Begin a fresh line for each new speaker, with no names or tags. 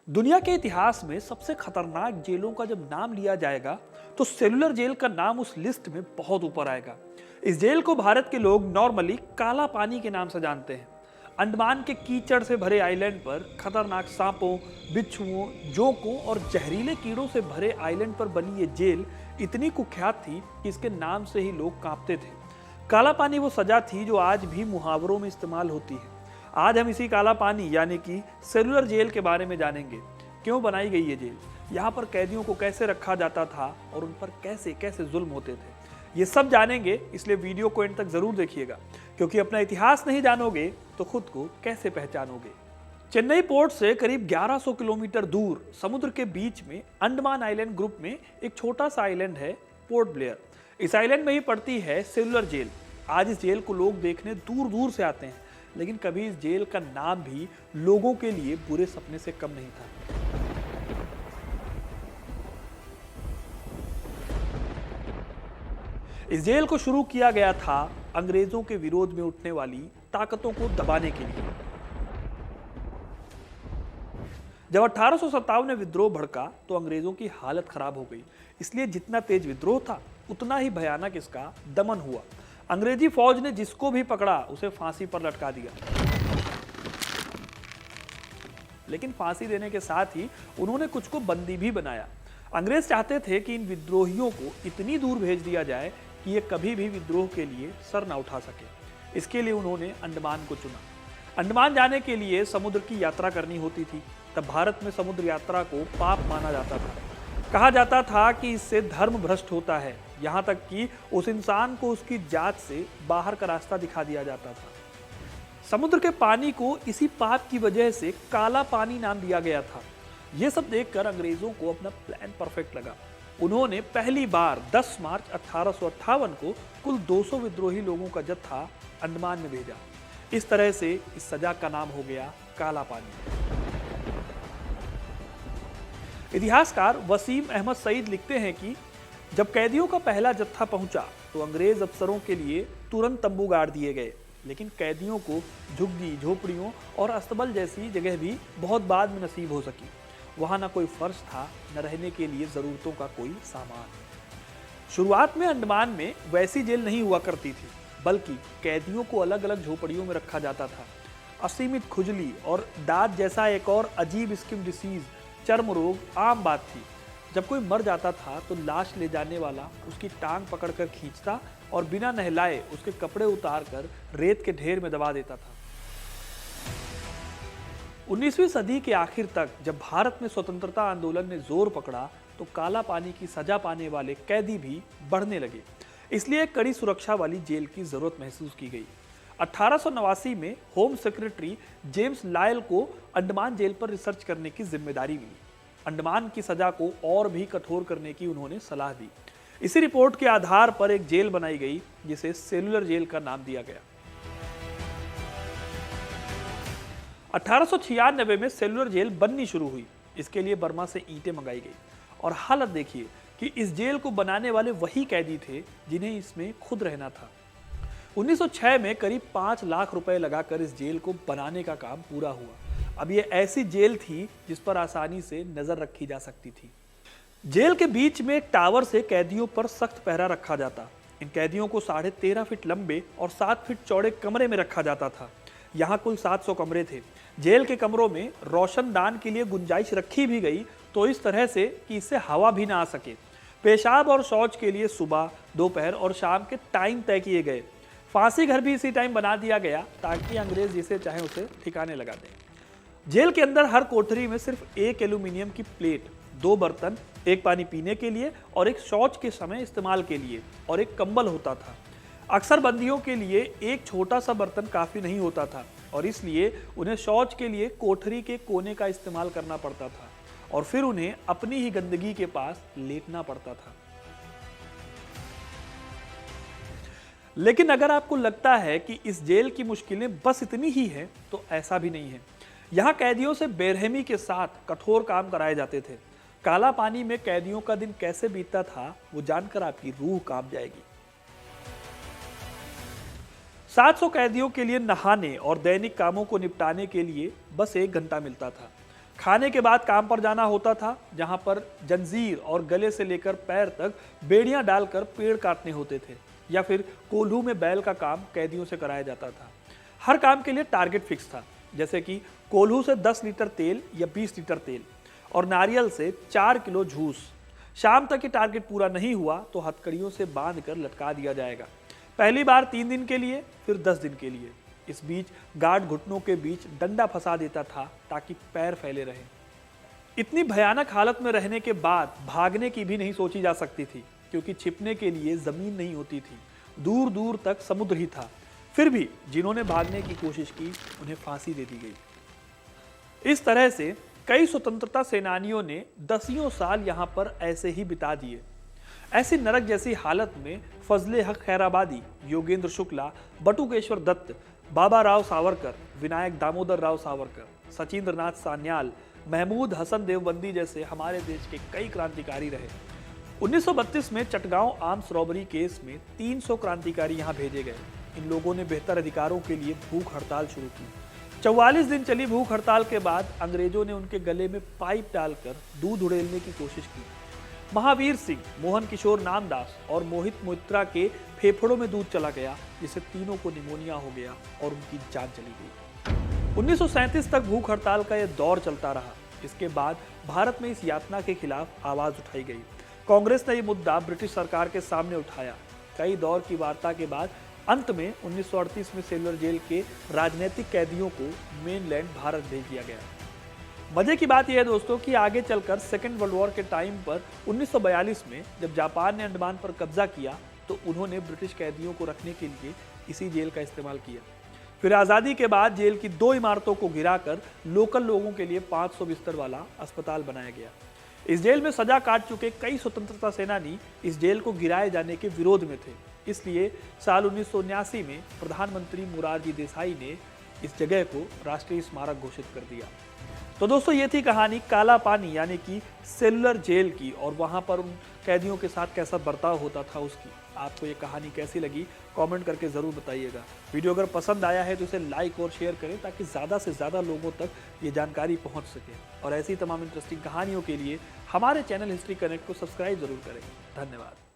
दुनिया के इतिहास में सबसे खतरनाक जेलों का जब नाम लिया जाएगा तो सेलुलर जेल का नाम उस लिस्ट में बहुत ऊपर आएगा। इस जेल को भारत के लोग नॉर्मली काला पानी के नाम से जानते हैं। अंडमान के कीचड़ से भरे आइलैंड पर खतरनाक सांपों, बिच्छुओं, जोंकों और जहरीले कीड़ों से भरे आइलैंड पर बनी ये जेल इतनी कुख्यात थी कि इसके नाम से ही लोग कांपते थे। काला पानी वो सजा थी जो आज भी मुहावरों में इस्तेमाल होती है। आज हम इसी काला पानी यानी कि सेलुलर जेल के बारे में जानेंगे। क्यों बनाई गई ये जेल, यहाँ पर कैदियों को कैसे रखा जाता था और उन पर कैसे कैसे जुल्म होते थे, ये सब जानेंगे। इसलिए वीडियो को एंड तक जरूर देखिएगा, क्योंकि अपना इतिहास नहीं जानोगे तो खुद को कैसे पहचानोगे। चेन्नई पोर्ट से करीब 1100 किलोमीटर दूर समुद्र के बीच में अंडमान आइलैंड ग्रुप में एक छोटा सा आइलैंड है, पोर्ट ब्लेयर। इस आइलैंड में ही पड़ती है सेलुलर जेल। आज इस जेल को लोग देखने दूर दूर से आते हैं, लेकिन कभी इस जेल का नाम भी लोगों के लिए बुरे सपने से कम नहीं था। इस जेल को शुरू किया गया था अंग्रेजों के विरोध में उठने वाली ताकतों को दबाने के लिए। जब 1857 में विद्रोह भड़का तो अंग्रेजों की हालत खराब हो गई। इसलिए जितना तेज विद्रोह था उतना ही भयानक इसका दमन हुआ। अंग्रेजी फौज ने जिसको भी पकड़ा उसे फांसी पर लटका दिया। लेकिन फांसी देने के साथ ही उन्होंने कुछ को बंदी भी बनाया। अंग्रेज चाहते थे कि इन विद्रोहियों को इतनी दूर भेज दिया जाए कि ये कभी भी विद्रोह के लिए सर न उठा सके। इसके लिए उन्होंने अंडमान को चुना। अंडमान जाने के लिए समुद्र की यात्रा करनी होती थी। तब भारत में समुद्र यात्रा को पाप माना जाता था। कहा जाता था कि इससे धर्म भ्रष्ट होता है। यहाँ तक कि उस इंसान को उसकी जात से बाहर का रास्ता दिखा दिया जाता था। समुद्र के पानी को इसी पाप की वजह से काला पानी नाम दिया गया था। यह सब देखकर अंग्रेजों को अपना प्लान परफेक्ट लगा। उन्होंने पहली बार 10 मार्च 1858 को कुल 200 विद्रोही लोगों का जत्था अंडमान में भेजा। इस तरह से इस सजा का नाम हो गया काला पानी। इतिहासकार वसीम अहमद सईद लिखते हैं कि जब कैदियों का पहला जत्था पहुंचा तो अंग्रेज अफसरों के लिए तुरंत तंबू गाड़ दिए गए। लेकिन कैदियों को झुग्गी, झोपड़ियों और अस्तबल जैसी जगह भी बहुत बाद में नसीब हो सकी। वहां न कोई फर्श था, न रहने के लिए जरूरतों का कोई सामान। शुरुआत में अंडमान में वैसी जेल नहीं हुआ करती थी, बल्कि कैदियों को अलग अलग झोपड़ियों में रखा जाता था। असीमित खुजली और दाद जैसा एक और अजीब स्किन डिसीज, चर्म रोग आम बात थी। जब कोई मर जाता था तो लाश ले जाने वाला उसकी टांग पकड़कर खींचता और बिना नहलाए उसके कपड़े उतारकर रेत के ढेर में दबा देता था। 19वीं सदी के आखिर तक जब भारत में स्वतंत्रता आंदोलन ने जोर पकड़ा तो काला पानी की सजा पाने वाले कैदी भी बढ़ने लगे। इसलिए कड़ी सुरक्षा वाली जेल की जरूरत महसूस की गई। 1889 में होम सेक्रेटरी जेम्स लायल को अंडमान जेल पर रिसर्च करने की जिम्मेदारी मिली। अंडमान की सजा को और भी कठोर करने की उन्होंने सलाह दी। इसी रिपोर्ट के आधार पर एक जेल बनाई गई जिसे सेलुलर जेल का नाम दिया गया। 1896 में सेलुलर जेल बननी शुरू हुई। इसके लिए बर्मा से ईंटें मंगाई गई। और हालत देखिए कि इस जेल को बनाने वाले वही कैदी थे जिन्हें इसमें खुद रहना था। 1906 में करीब 5 लाख रुपए लगाकर इस जेल को बनाने का काम पूरा हुआ। अब ये ऐसी जेल थी जिस पर आसानी से नजर रखी जा सकती थी। जेल के बीच में एक टावर से कैदियों पर सख्त पहरा रखा जाता। इन कैदियों को 13.5 फीट लंबे और 7 फीट चौड़े कमरे में रखा जाता था। यहाँ कुल 700 कमरे थे। जेल के कमरों में रोशनदान के लिए गुंजाइश रखी भी गई, तो इस तरह से कि इससे हवा भी ना आ सके। पेशाब और शौच के लिए सुबह, दोपहर और शाम के टाइम तय किए गए। फांसी घर भी इसी टाइम बना दिया गया ताकि अंग्रेज जिसे चाहे उसे ठिकाने लगा दें। जेल के अंदर हर कोठरी में सिर्फ एक एल्यूमिनियम की प्लेट, 2 बर्तन, एक पानी पीने के लिए और एक शौच के समय इस्तेमाल के लिए और एक कंबल होता था। अक्सर बंदियों के लिए एक छोटा सा बर्तन काफी नहीं होता था और इसलिए उन्हें शौच के लिए कोठरी के कोने का इस्तेमाल करना पड़ता था और फिर उन्हें अपनी ही गंदगी के पास लेटना पड़ता था। लेकिन अगर आपको लगता है कि इस जेल की मुश्किलें बस इतनी ही हैं, तो ऐसा भी नहीं है। यहाँ कैदियों से बेरहमी के साथ कठोर काम कराए जाते थे। काला पानी में कैदियों का दिन कैसे बीतता था वो जानकर आपकी रूह कांप जाएगी। 700 कैदियों के लिए नहाने और दैनिक कामों को निपटाने के लिए बस 1 घंटा मिलता था। खाने के बाद काम पर जाना होता था, जहां पर जंजीर और गले से लेकर पैर तक बेड़ियां डालकर पेड़ काटने होते थे, या फिर कोल्हू में बैल का काम कैदियों से कराया जाता था। हर काम के लिए टारगेट फिक्स था, जैसे कि कोल्हू से 10 लीटर तेल या 20 लीटर तेल और नारियल से 4 किलो झूस। शाम तक ये टारगेट पूरा नहीं हुआ तो हथकड़ियों से बांध कर लटका दिया जाएगा, पहली बार 3 दिन के लिए, फिर 10 दिन के लिए। इस बीच गार्ड घुटनों के बीच डंडा फंसा देता था ताकि पैर फैले रहें। इतनी भयानक हालत में रहने के बाद भागने की भी नहीं सोची जा सकती थी, क्योंकि छिपने के लिए जमीन नहीं होती थी, दूर दूर तक समुद्र ही था। फिर भी जिन्होंने भागने की कोशिश की उन्हें फांसी दे दी गई। इस तरह से कई स्वतंत्रता सेनानियों ने दसियों साल यहाँ पर ऐसे ही बिता दिए। ऐसी नरक जैसी हालत में फजले हक खैराबादी, योगेंद्र शुक्ला, बटुकेश्वर दत्त, बाबा राव सावरकर, विनायक दामोदर राव सावरकर, सचिंद्र नाथ सान्याल, महमूद हसन देवबंदी जैसे हमारे देश के कई क्रांतिकारी रहे। 1932 में चटगांव आर्म्स रॉबरी केस में 300 क्रांतिकारी यहाँ भेजे गए। इन लोगों ने बेहतर अधिकारों के लिए भूख हड़ताल शुरू की। 44 दिन चली भूख हड़ताल के बाद अंग्रेजों ने उनके गले में पाइप डालकर दूध उड़ेलने की कोशिश की। महावीर सिंह, मोहन किशोर नामदास और मोहित मोइत्रा के फेफड़ों में दूध चला गया, जिससे तीनों को निमोनिया हो गया और उनकी जान चली गई। 1937 तक भूख हड़ताल का यह दौर चलता रहा। इसके बाद भारत में इस यातना के खिलाफ आवाज उठाई गई। कांग्रेस ने यह मुद्दा ब्रिटिश सरकार के सामने उठाया। कई दौर की वार्ता के बाद अंत में 1938 में सेलुलर जेल के राजनीतिक कैदियों को मेनलैंड भारत भेज दिया गया। मजे की बात यह है दोस्तों कि आगे चलकर सेकेंड वर्ल्ड वॉर के टाइम पर 1942 में जब जापान ने अंडमान पर कब्जा किया तो उन्होंने ब्रिटिश कैदियों को रखने के लिए इसी जेल का इस्तेमाल किया। फिर आज़ादी के बाद जेल की 2 इमारतों को गिराकर लोकल लोगों के लिए 500 बिस्तर वाला अस्पताल बनाया गया। इस जेल में सजा काट चुके कई स्वतंत्रता सेनानी इस जेल को गिराए जाने के विरोध में थे। इसलिए साल 1979 में प्रधानमंत्री मोरारजी देसाई ने इस जगह को राष्ट्रीय स्मारक घोषित कर दिया। तो दोस्तों ये थी कहानी काला पानी यानी कि सेलुलर जेल की, और वहां पर उन कैदियों के साथ कैसा बर्ताव होता था उसकी। आपको ये कहानी कैसी लगी कमेंट करके ज़रूर बताइएगा। वीडियो अगर पसंद आया है तो इसे लाइक और शेयर करें ताकि ज़्यादा से ज़्यादा लोगों तक ये जानकारी पहुंच सके। और ऐसी तमाम इंटरेस्टिंग कहानियों के लिए हमारे चैनल हिस्ट्री कनेक्ट को सब्सक्राइब जरूर करें। धन्यवाद।